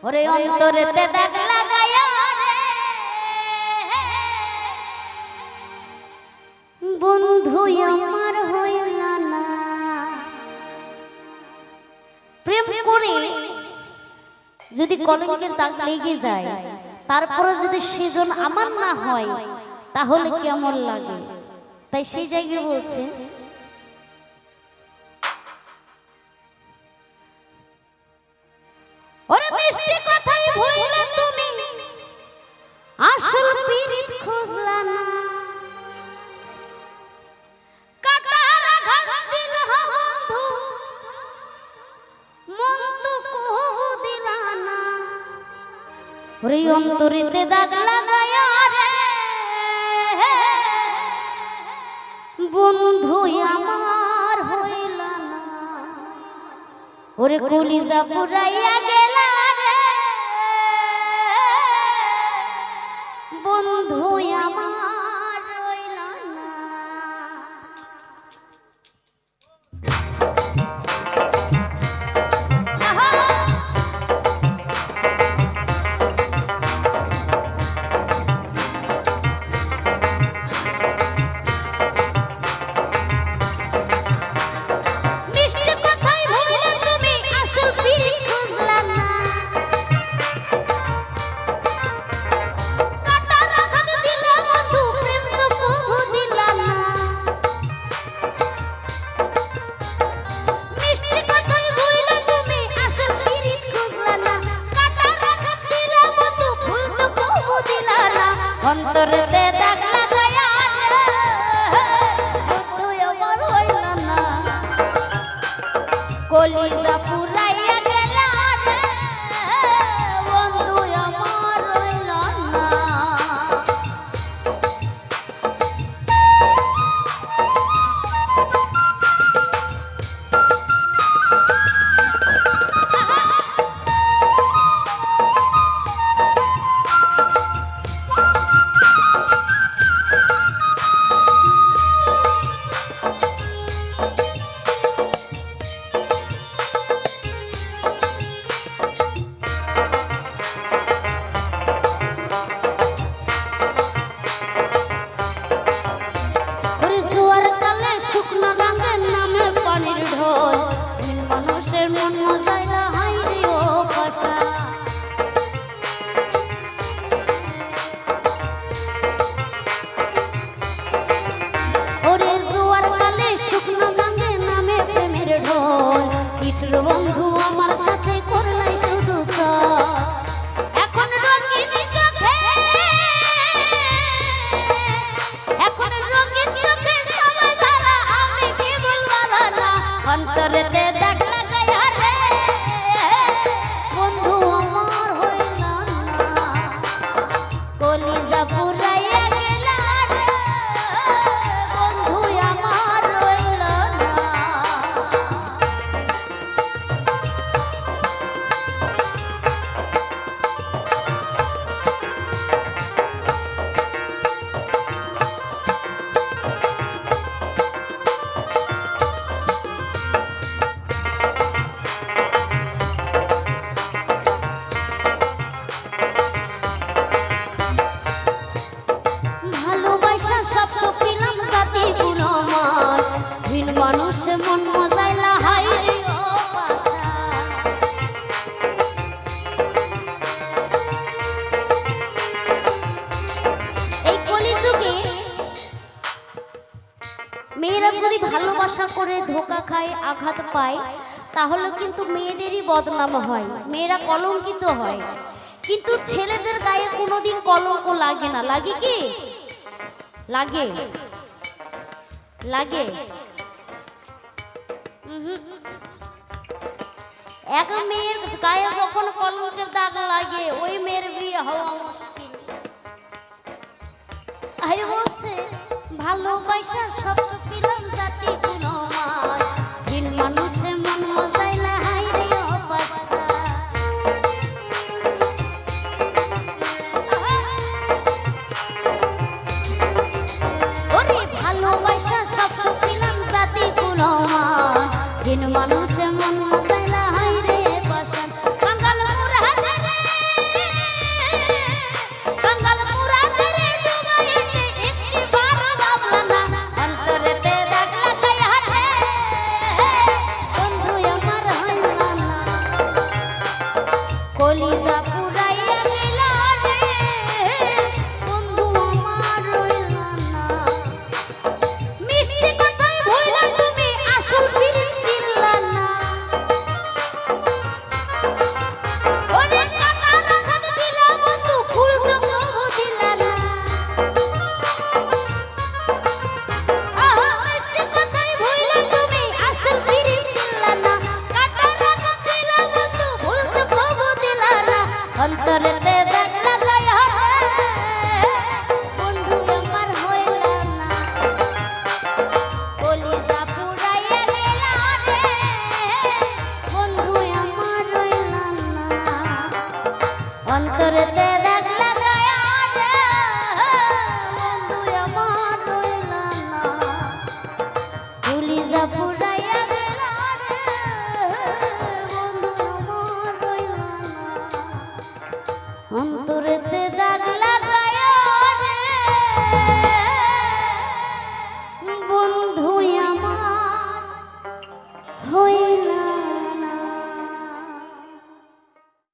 ওরে অন্তরেতে দাগ লাগায়া রে বন্ধু আমার হইল না। প্রেম করে যদি কলঙ্কের দাগ লেগে যায়, তারপরে যদি সেজন আমার না হয় তাহলে কেমন লাগে? তাই সেই জায়গায় বলছে, ওরে মিষ্টি কথাই ভুলে তুমি আসল পীড়িত খুঁজলা না। কাটার আঘাত দিলা বন্ধু মন তো কবু দিলা না। ওরে অন্তরেতে দাগ লাগায়া রে বন্ধু আমার হইল না। ওরে কলিজা পুরাইয়া গেলা রে বন্ধু আমার হইল না। অন্তরেতে দাগ লাগায়া বন্ধু আমার হইল না। কলিজা পুরাইয়া গেলা রে বন্ধু আমার হইল না। বন্ধু আমার সাথে করলাই শুধু এখন রঙিন চোখে, এখন রঙিন চোখে সবাই ভালা আমি কি বলবো না। অন্তরেতে দাগ লাগায়া রে বন্ধু আমার হইল না। কলিজা পুরাইয়া গেলা রে বন্ধু আমার হইল না। মানুষে মন মজাইলা হাই রে ও পাশা। এই কলিযুগে মেয়েরা যদি ভালোবাসা করে ধোঁকা খায়, আঘাত পায়, তাহলে কিন্তু মেয়েদেরই বদনাম হয়, মেয়েরা কলঙ্কিত হয়। কিন্তু ছেলেদের গায়ে কোনোদিন কলঙ্ক লাগে না। লাগে কি? লাগে লাগে এক মেয়ের গায়ে যখন কলঙ্কের দাগ লাগে ওই মেয়ের বিয়ে হওয়া মুশকিল। আই বলছে ভালোবাসা সব পেলাম জাতি গুণমান, দিন মানুষে মন মজাইলা হাই রে ও পাশা। ওরে ভালোবাসা সব পেলাম জাতি গুণমান, দিন মানুষে মন মজাইলা হাই রে পাশা। বাঙাল মুরাদ রে কলিজা পুরাইয়া গেলা রে বন্ধু আমার রইলা না মিষ্টি কথায় ভুইলা তুমি আসল পিরিত ছিলা না ওরে কাটা রাখাত দিলা বন্ধু ফুল তো কবু দিলা না আহা মিষ্টি কথায় ভুইলা তুমি আসল পিরিত ছিলা না কাটা রাখাত দিলা বন্ধু ফুল তো কবু দিলা না অন্তরেতে দাগ লাগায়া বন্ধু আমার হইলা না কলিজা পুরাইয়া গেলা রে বন্ধু আমার রইলা না অন্তরেতে